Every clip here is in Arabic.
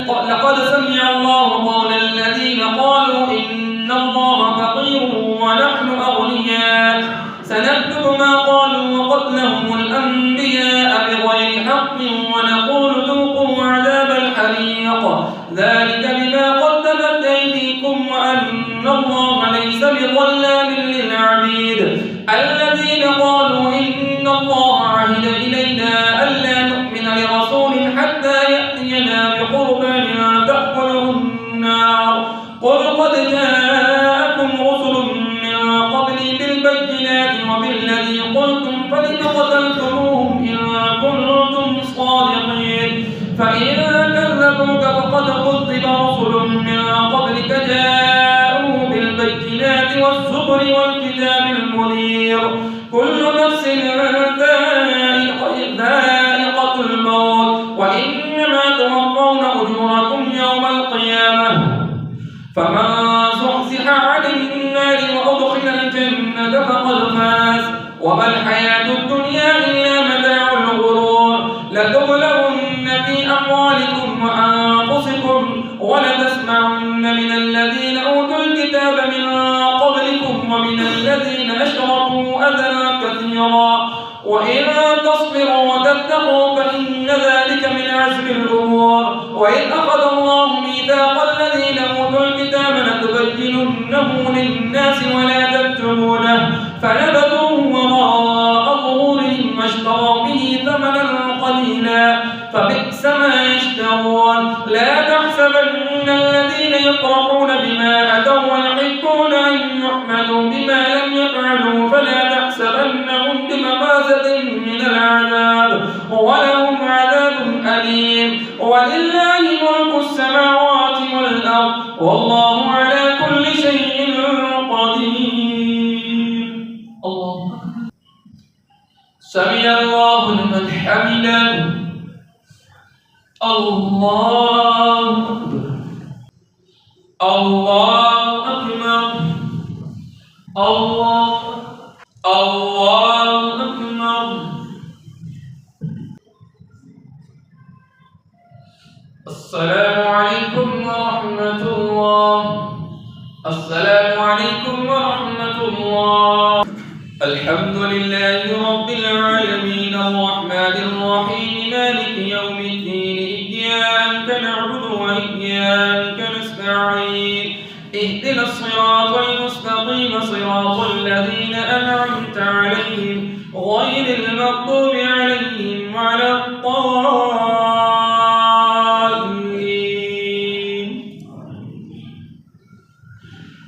لقد سمع الله قول الذين قالوا إن الله فقير ونحن أغنياء سنكتب ما قالوا وقتلهم الأنبياء بغير حق ونقول ذوقوا عذاب الحريق ذلك بما قدمت أيديكم وأن الله ليس بظلام للعبيد الذين قالوا إن الله عهد إلينا ألا نؤمن لرسول حتى يأتينا بقربان تأكله النار قل قد جاءكم رسل من قبلي بالبينات وبالذي قلتم فلم قتلتموهم إن كنتم صادقين فإن كذبوك فقد كذب رسل من قبلك جاءوا بالبينات والزبر والكتاب المنير كل نفس ذائقة الموت وإنما توفون أجوركم يوم القيامة فمن زحزح عن النار وأدخل الجنة فقد فاز وما الحياة الدنيا إلا متاع الغرور لتبلون في أموالكم وأنفسكم ولتسمعن من الذين أوتوا الكتاب من قبلكم ومن الذين أشركوا أذى كثيرا وإن تصبروا وتتقوا فإن ذلك من عزم الأمور وإذ أخذ الله ميثاق الذين أوتوا الكتاب لتبيننه للناس ولا تكتمونه فنبذوه وراء ظهورهم واشتروا به ثمنا قليلا فبئس ما يشترون لا تحسبن الذين يفرحون بما أتوا ويحبون أن يحمدوا بما لم يفعلوا فلا تحسبنهم بمفازة من العذاب ولهم عذاب أليم ولله ملك السماوات والأرض والله على كل شيء قدير الله سمع الله لمن حمده الله أكبر الله أكبر الله أكبر السلام عليكم ورحمة الله السلام عليكم ورحمة الله الحمد لله رب العالمين الرحمن الرحيم مالك يوم الدين إياك نعبد وإياك نستعين اهدنا الصراط المستقيم صراط الذين أنعمت عليهم غير المغضوب عليهم ولا الضالين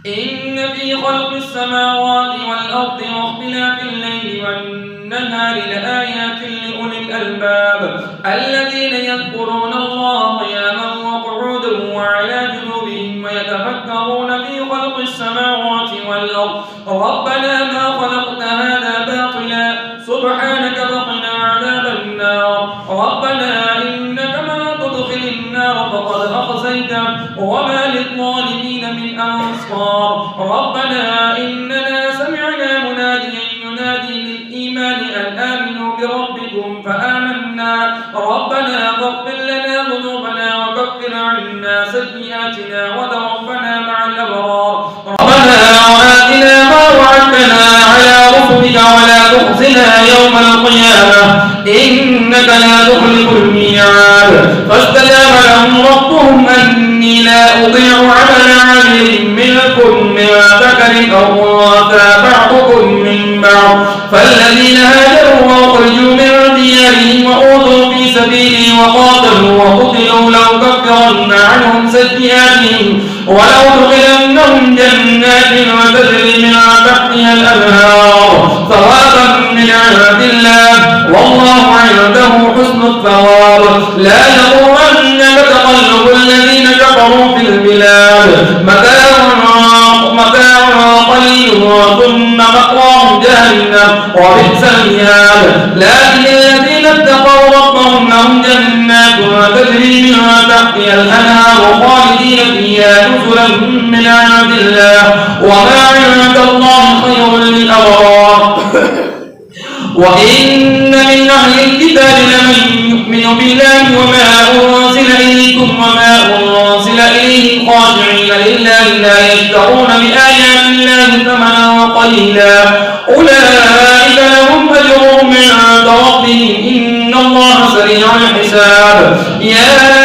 إن في خلق السماوات والأرض واختلاف الليل والنهار لآيات لأولي الألباب الذين يذكرون الله قياما وقعودا وعلى جنوبهم ويتفكرون في خلق السماوات والأرض ربنا ما خلقت هذا باطلا سبحانك فقنا عذاب النار ربنا إنك من تدخل النار فقد أخزيته وما للظالمين من أنصار ربنا إننا سمعنا مناديا ينادي للإيمان أن آمنوا بربكم فآمنا ربنا فاغفر لنا ذنوبنا وكفر عنا سيئاتنا وتوفنا مع الأبرار ربنا وآتنا ما وعدتنا على رسلك ولا تخزنا يوم القيامة إنك لا تخلف الميعاد فاستجاب لهم ربهم أني لا أضيع عمل عامل منكم من ذكر أو أنثى بعضكم من بعض فالذين هاجروا وأخرجوا من ديارهم وأوذوا في سبيلي وقاتلوا وقتلوا لأكفرن عنهم سيئاتهم ولأدخلنهم جنات تجري من تحتها الأنهار ثوابا من عند الله والله عنده حسن الثواب لا يغرنك تقلب الذين كفروا في البلاد متاع قليل ثم مأواهم جهنم وبئس المهاد لكن الذين اتقوا ربهم لهم جنات تجري من تحتها الأنهار خالدين فيها نزلا من عند الله وما عند الله خير للأبرار وإن من أهل الكتاب لمن يؤمن بالله وما أنزل إليكم وما لله لا يشترون بآيات الله ثمنا قليلا أولئك لهم أجرهم عند ربهم إن الله سريع الحساب. يا